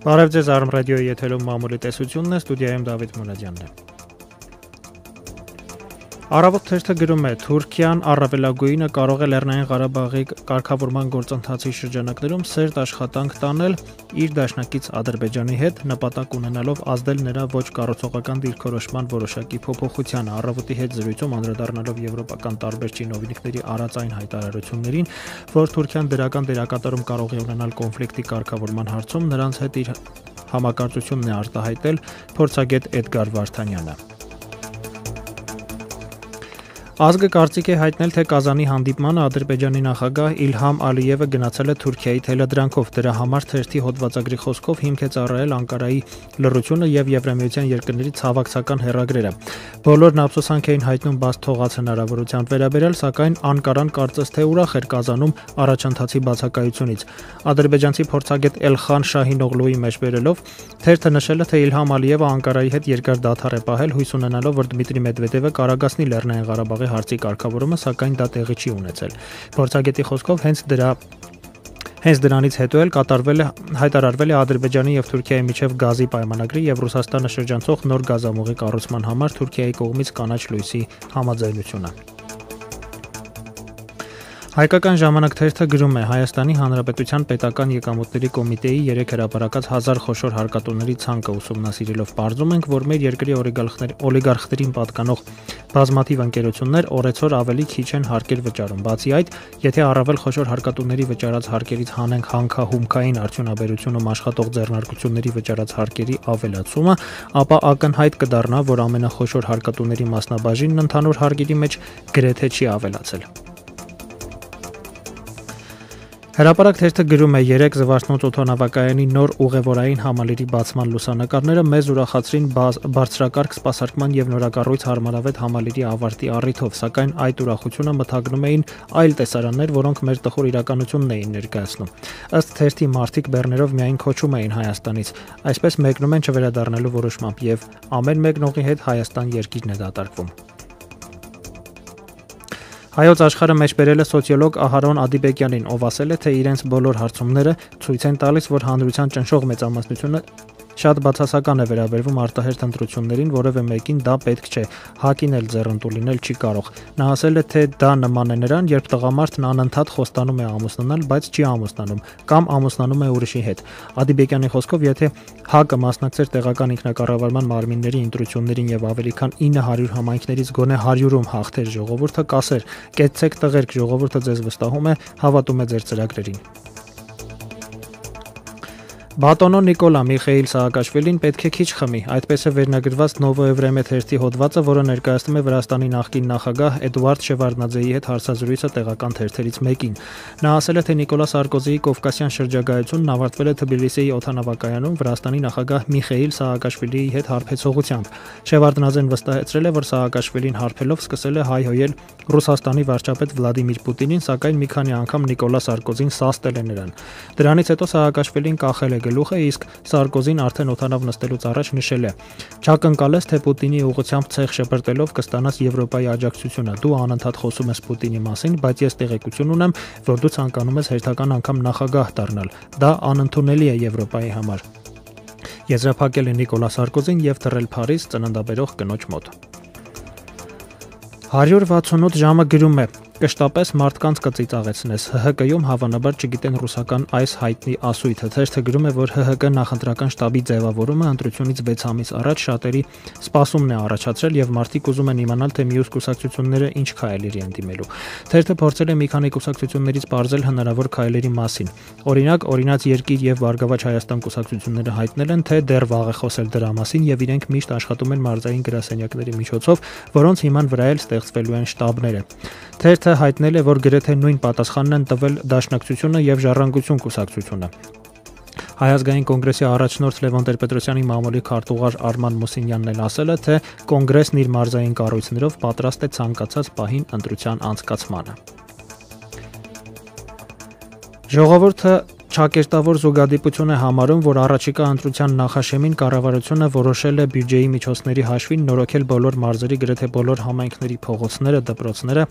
Բարև ձեզ Արմ ռադիոյի եթերում մամուլի տեսությունն է, ստուդիայում Դավիթ Մուրադյանն է։ Առավոտ թերթը գրում է. Թուրքիան առավելագույնը կարող է Լեռնային Ղարաբաղի կարգավորման գործընթացի շրջանակներում սերտ աշխատանք տանել իր դաշնակից Ադրբեջանի հետ, նպատակ ունենալով ազդել նրա ոչ կառուցողական դիրքորոշման որոշակի փոփոխությանը։ Առավոտի հետ զրույցում անդրադառնալով եվրոպական տարբեր չինովնիկների արած այն հայտարարություններին, որ Թուրքիան դրական դերակատարում կարող է ունենալ կոնֆլիկտի կարգավորման հարցում, նրանց հետ իր համակարծությունն է արտահայտել փորձագետ Էդգար Վարդանյանը։ Ազգը կարծիք է հայտնել, թե Կազանի հանդիպմանը Ադրբեջանի նախագահ Իլհամ Ալիևը գնացել է Թուրքիայի թելադրանքով։ Դրա համար թերթի հոդվածագրի խոսքով հիմք է ծառայել Անկարայի լռությունը եւ Եվրամիության երկրների ցավակցական հեռագրերը։ Բոլորն ափսոսանք էին հայտնում բաց թողած հնարավորության վերաբերյալ, սակայն Անկարան կարծես թե ուրախ էր Կազանում առաջընթացի բացակայությունից։ Ադրբեջանցի փորձագետ Էլխան Շահինօղլուի մեջ բերելով թերթը նշել է, թե Իլհամ Ալիևը Անկարայի հետ երկար դադար է պահել, հույս ունենալով, որ Դմիտրի Մեդվեդևը կարագացնի Լեռնային Ղարաբաղի հարցի կարգավորումը, սակայն դա տեղի չի ունեցել։ Փորձագետի խոսքով հենց դրանից հետո էլ հայտարարվել է Ադրբեջանի եւ Թուրքիայի միջև գազի պայմանագրի եւ Ռուսաստանը շրջանցող նոր գազամուղի կառուցման համար Թուրքիայի կողմից կանաչ լույսի համաձայնությունը։ Հայկական ժամանակ թերթը գրում է. Հայաստանի Հանրապետության պետական եկամուտների կոմիտեի 3 հրապարակած 1000 խոշոր հարկատուների ցանկը ուսումնասիրելով պարզում ենք, որ մեր երկրի օլիգարխներին պատկանող բազմաթիվ ընկերություններ օրեցօր ավելի քիչ են հարկեր վճարում։ Բացի այդ, եթե առավել խոշոր հարկատուների վճարած հարկերից հանենք հանքահումքային արդյունաբերությունում աշխատող ձեռնարկությունների վճարած հարկերի ավելացումը, ապա ակնհայտ կդառնա, որ ամենախոշոր հարկատուների մասնաբաժինն ընդհանուր հարկերի մեջ գրեթե չի ավելացել։ Հրապարակ թերթը գրում է. 3 Զվարթնոց օդանավակայանի նոր ուղևորային համալիրի բացման լուսանկարները մեզ ուրախացրին բարձրակարգ սպասարկման եւ նորակառույց հարմարավետ համալիրի ավարտի առիթով, սակայն այդ ուրախությունը մթագնում էին այլ տեսարաններ, որոնք մեր տխուր իրականությունն էին ներկայացնում։ Ըստ թերթի մարդիկ բեռներով միայն քոչում էին Հայաստանից, այսպես մեկնում են չվերադառնալու որոշմամբ եւ ամեն մեկնողի հետ Հայաստան երկիրն է դատարկվում։ Հայոց աշխարհը մեջ բերել է սոցիոլոգ Ահարոն Ադիբեկյանին, ով ասել է, թե իրենց բոլոր հարցումները ցույց են տալիս, որ հանրության ճնշող մեծամասնությունը շատ բացասական է վերաբերվում արտահերթ ընտրություններին, որևէ մեկին դա պետք չէ, հակին էլ ձեռնտու լինել չի կարող։ Նա ասել է, թե դա նման է նրան, երբ տղամարդն անընդհատ խոստանում է ամուսնանալ, բայց չի ամուսնանում, կամ ամուսնանում է ուրիշի հետ։ Ադիբեկյանի խոսքով, եթե ՀԱԿ-ը մասնակցեր տեղական ինքնակառավարման մարմինների ընտրություններին եւ ավելի քան 900 համայնքներից գոնե 100-ում հաղթեր ժողովուրդը, կասեր. «Կեցցեք տղերք, ժողովուրդը ձեզ վստահում է, հավատում է ձեր ծրագրերին»։ Բատոնո Նիկոլա Միխեիլ Սաակաշվիլին պետք է քիչ խմի, այդպես է վերնագրված Նովոեվրեմե թերթի հոդվածը, որը ներկայացնում է Վրաստանի նախկին նախագահ Էդուարդ Շևարդնաձեի հետ հարցազրույցը տեղական թերթերից մեկին։ Նա ասել է, թե Նիկոլա Սարկոզիի կովկասյան շրջագայությունն ավարտվել է Թբիլիսիի օդանավակայանում Վրաստանի նախագահ Միխեիլ Սաակաշվիլիի հետ հարբեցողությամբ։ Շևարդնաձեն վստահեցրել է, որ Սաակաշվիլին հարբելով սկսել է հայհոյել Ռուսաստանի վարչապետ Վլադիմիր Պուտինին, սակայն մի քանի անգամ Նիկոլա Սարկոզին սաստել է նրան։ Դրանից հետո Սաակաշվիլին կախել է գլուխը, իսկ Սարկոզին արդեն օդանավ նստելուց առաջ նշել է. «Չակնկալես, թե Պուտինի ուղղությամբ ցեխ շպրտելով կստանաս Եվրոպայի աջակցությունը։ Դու անընդհատ խոսում ես Պուտինի մասին, բայց ես տեղեկություն ունեմ, որ դու ցանկանում ես հերթական անգամ նախագահ դառնալ։ Դա անընդունելի է Եվրոպայի համար»։ Եզրափակել է Նիկոլա Սարկոզին եւ թռել Փարիզ ծննդաբերող կնոջ մոտ։ 168 ժամը գրում է. Կշտապես մարդկանց կծիծաղեցնես։ ՀՀԿ-ում հավանաբար չգիտեն ռուսական այս հայտնի ասույթը։ Թերթը գրում է, որ ՀՀԿ նախընտրական շտաբի ձևավորումը ընտրությունից 6 ամիս առաջ շատերի սպասումն է առաջացրել եւ մարդիկ ուզում են իմանալ, թե մյուս կուսակցությունները ինչ քայլերի են դիմելու։ Թերթը փորձել է մի քանի կուսակցություններից պարզել հնարավոր քայլերի մասին։ Օրինակ, Օրինաց երկիր եւ Բարգավաճ Հայաստան կուսակցությունները հայտնել են, թե դեռ վաղ է խոսել դրա մասին եւ իրենք միշտ աշխատում են մարզային գրասենյակների միջոցով, որոնց հիման վրա էլ ստեղծվելու են շտաբները։ Թերթը հայտնել է, որ գրեթե նույն պատասխանն են տվել Դաշնակցությունը եւ Ժառանգություն կուսակցությունը։ Հայ ազգային կոնգրեսի առաջնորդ Լևոն Տեր-Պետրոսյանի մամուլի քարտուղար Արման Մուսինյանն էլ ասել է, թե կոնգրեսն իր մարզային կառույցներով պատրաստ է ցանկացած պահին ընտրության անցկացմանը։ Ժողովուրդը Չակերտավոր զուգադիպություն է համարում, որ առաջիկա ընտրության նախաշեմին կառավարությունը որոշել է բյուջեի միջոցների հաշվին նորոգել բոլոր մարզերի գրեթե բոլոր համայնքների փողոցները, դպրոցները,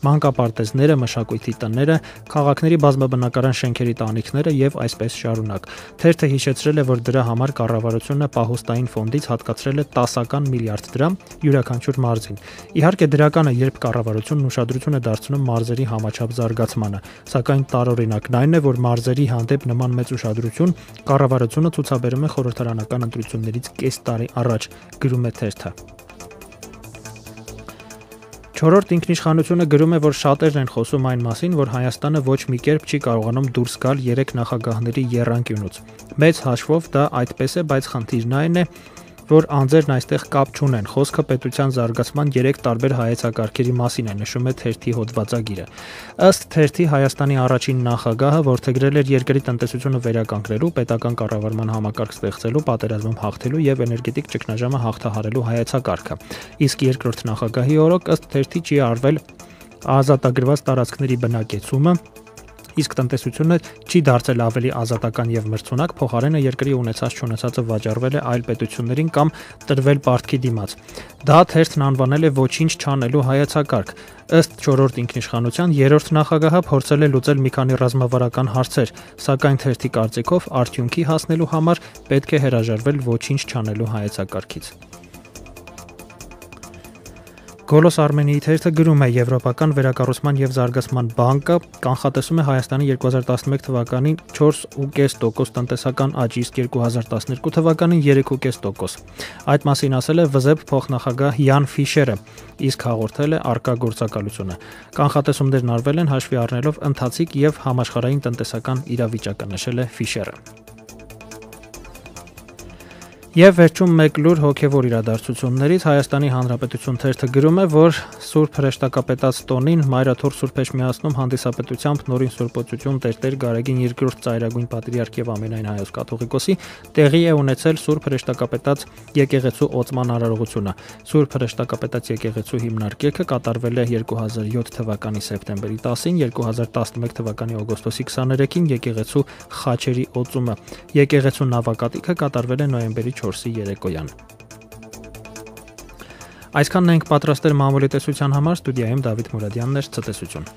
մանկապարտեզները, մշակույթի տները, քաղաքների բազմաբնակարան շենքերի տանիքները եւ այսպես շարունակ։ Թերթը հիշեցրել է, որ դրա համար կառավարությունը պահուստային ֆոնդից հատկացրել է 10 միլիարդ դրամ յուրաքանչյուր մարզին։ Իհարկե դրական է, երբ կառավարությունն ուշադրություն է դարձնում մարզերի համաչափ զարգացմանը, սակայն տարօրինակն այն է, որ մարզերի հանդեպ նման մեծ ուշադրություն կառավարությունը ցուցաբերում է խորհրդարանական ընտրություններից կես տարի առաջ, գրում է թերթը։ Չորրորդ ինքնիշխանությունը գրում է, որ շատերն են խոսում այն մասին, որ Հայաստանը ոչ մի կերպ չի կարողանում դուրս գալ 3 նախագահների եռանկյունուց։ Մեծ հաշվով դա այդպես է, բայց խնդիրն այն է, որ անձերն այստեղ կապ չունեն։ Խոսքը պետության զարգացման 3 տարբեր հայեցակարգերի մասին է, նշում է թերթի հոդվածագիրը։ Ըստ թերթի Հայաստանի առաջին նախագահը որդեգրել էր երկրի տնտեսությունը վերականգնելու, պետական կառավարման համակարգ ստեղծելու, պատերազմում հաղթելու եւ էներգետիկ ճգնաժամը հաղթահարելու հայեցակարգը։ Իսկ երկրորդ նախագահի օրոք ըստ թերթի չի արվել ազատագրված տարածքների բնակեցումը, իսկ տնտեսությունը չի դարձել ավելի ազատական եւ մրցունակ, փոխարենը երկրի ունեցած-չունեցածը վաճառվել է այլ պետություններին կամ տրվել պարտքի դիմաց։ Դա թերթն անվանել է ոչինչ չանելու հայեցակարգ։ Ըստ չորրորդ ինքնիշխանության երրորդ նախագահը փորձել է լուծել մի քանի ռազմավարական հարցեր, սակայն թերթի կարծիքով արդյունքի հասնելու համար պետք է հրաժարվել ոչինչ չանելու հայեցակարգից։ Գոլոս Արմենիի թերթը գրում է, Եվրոպական վերակառուցման եւ զարգացման բանկը կանխատեսում է Հայաստանի 2011 թվականին 4.5% տնտեսական աճ, իսկ 2012 թվականին 3.5%։ Այդ մասին ասել է ՎԶԵԲ փոխնախագահ Յան Ֆիշերը, իսկ հաղորդել է առկա գործակալությունը։ Կանխատեսումներն արվել են հաշվի առնելով ընթացիկ եւ համաշխարհային տնտեսական իրավիճակը, նշել է Ֆիշերը։ Եվ վերջում մեկ լուր հոգևոր իրադարձություններից Հայաստանի Հանրապետություն թերթը գրում է, որ Սուրբ Հրեշտակապետած տոնին Մայրաթոր Սուրբ Էջմիածնում հանդիսապետությամբ նորին Սուրբոծություն Տեր Գարեգին երկրորդ ծայրագույն պատրիարք եւ ամենայն հայոց կաթողիկոսի տեղի է ունեցել Սուրբ Հրեշտակապետած եկեղեցու օծման արարողությունը։ Սուրբ Հրեշտակապետած եկեղեցու հիմնարկելը կատարվել է 2007 թվականի սեպտեմբերի 10-ին, 2011 թվականի օգոստոսի 23-ին եկեղեցու խաչերի օծումը։ Եկեղեցու նավակատիքը կատարվել է նոյեմբերի 4-ի երեկոյան։ Այսքանն ենք պատրաստել մամուլի տեսության համար, ստուդիայում Դավիթ Մուրադյանն էր, ցտեսություն։